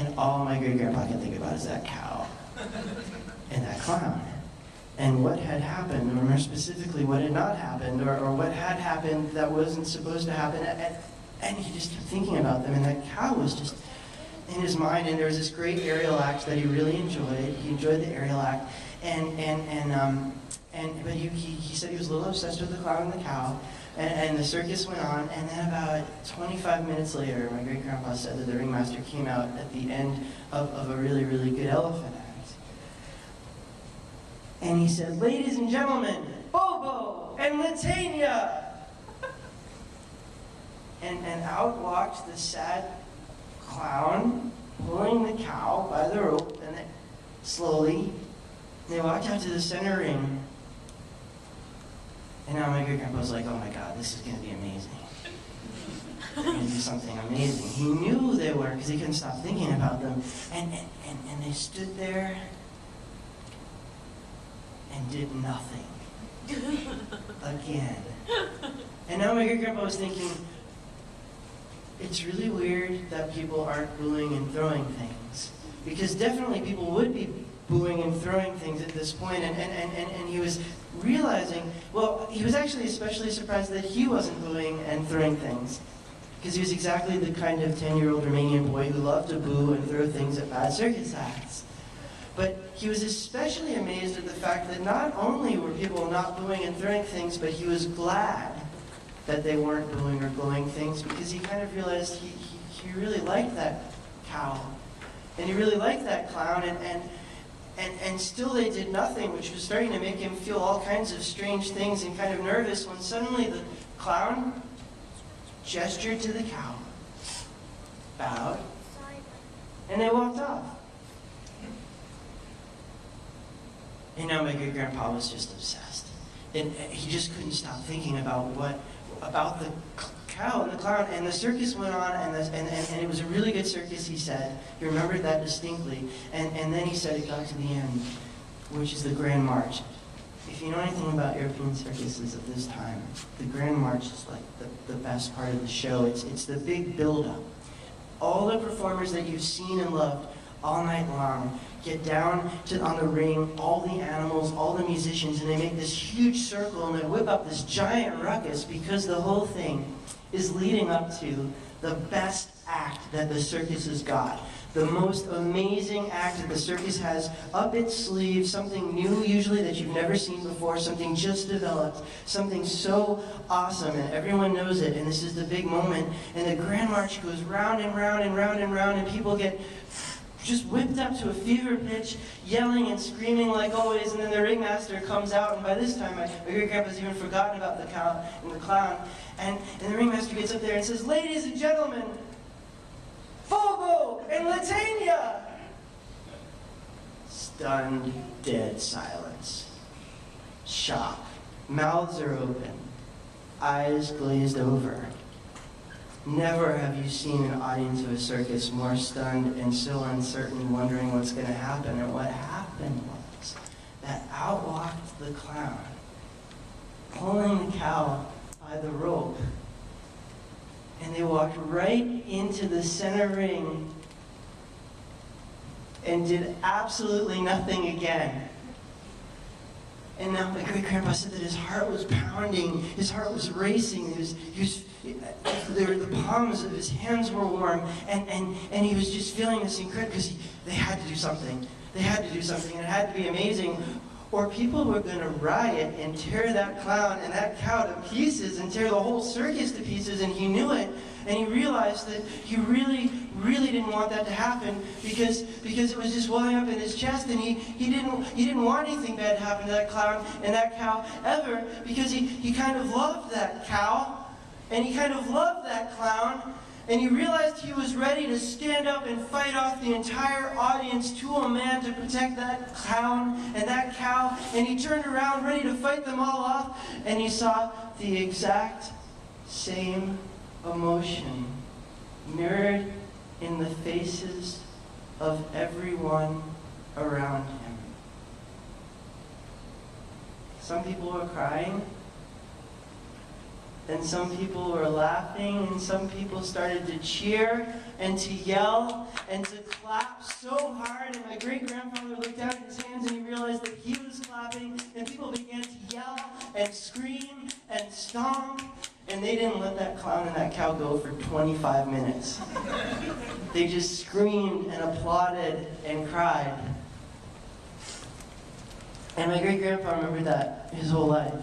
And all my great-grandpa can think about is that cow and that clown. And what had happened, or more specifically what had not happened, or what had happened that wasn't supposed to happen. And he just kept thinking about them, and that cow was just in his mind. And there was this great aerial act that he really enjoyed. He enjoyed the aerial act, but he said he was a little obsessed with the clown and the cow. And the circus went on, and then about 25 minutes later, my great-grandpa said that the ringmaster came out at the end of a really, really good elephant act. And he said, "Ladies and gentlemen, Bobo and Latania!" And out walked the sad clown, pulling the cow by the rope, and slowly, they walked out to the center ring. And now my great-grandpa was like, "Oh my God, this is going to be amazing. They're going to do something amazing." He knew they were, because he couldn't stop thinking about them. And they stood there and did nothing. Again. And now my great-grandpa was thinking, it's really weird that people aren't booing and throwing things. Because definitely people would be booing and throwing things at this point, and he was realizing, well, he was actually especially surprised that he wasn't booing and throwing things, because he was exactly the kind of 10-year-old Romanian boy who loved to boo and throw things at bad circus acts. But he was especially amazed at the fact that not only were people not booing and throwing things, but he was glad that they weren't booing or blowing things, because he kind of realized he really liked that cow, and he really liked that clown, and still they did nothing, which was starting to make him feel all kinds of strange things and kind of nervous, when suddenly the clown gestured to the cow, bowed, and they walked off. And now my great-grandpa was just obsessed. And he just couldn't stop thinking about the cow and the clown. And the circus went on, and it was a really good circus, he said. He remembered that distinctly. And then he said it got to the end, which is the Grand March. If you know anything about European circuses of this time, the Grand March is like the best part of the show. It's the big build-up. All the performers that you've seen and loved all night long get down on the ring, all the animals, all the musicians, and they make this huge circle, and they whip up this giant ruckus, because the whole thing is leading up to the best act that the circus has got. The most amazing act that the circus has up its sleeve, something new usually that you've never seen before, something just developed, something so awesome, and everyone knows it, and this is the big moment, and the Grand March goes round and round and round and round, and people get just whipped up to a fever pitch, yelling and screaming like always, and then the ringmaster comes out, and by this time my great-grandpa's even forgotten about the cow and the clown, and the ringmaster gets up there and says, "Ladies and gentlemen, Bobo and Latania!" Stunned, dead silence. Shock. Mouths are open. Eyes glazed over. Never have you seen an audience of a circus more stunned and so uncertain, wondering what's going to happen. And what happened was that out walked the clown, pulling the cow by the rope. And they walked right into the center ring and did absolutely nothing again. And now my great-grandpa said that his heart was pounding, his heart was racing, the palms of his hands were warm, and he was just feeling this incredible, because they had to do something. They had to do something, and it had to be amazing, or people were going to riot and tear that clown and that cow to pieces and tear the whole circus to pieces, and he knew it. And he realized that he really, really didn't want that to happen, because it was just welling up in his chest, and he didn't want anything bad to happen to that clown and that cow ever, because he kind of loved that cow, and he kind of loved that clown, and he realized he was ready to stand up and fight off the entire audience to a man to protect that clown and that cow, and he turned around ready to fight them all off, and he saw the exact same emotion mirrored in the faces of everyone around him. Some people were crying, and some people were laughing, and some people started to cheer and to yell and to clap so hard, and my great-grandfather looked down at his hands and he realized that he was clapping, and people began to yell and scream and stomp, and they didn't let that clown and that cow go for 25 minutes. They just screamed and applauded and cried. And my great-grandpa remembered that his whole life.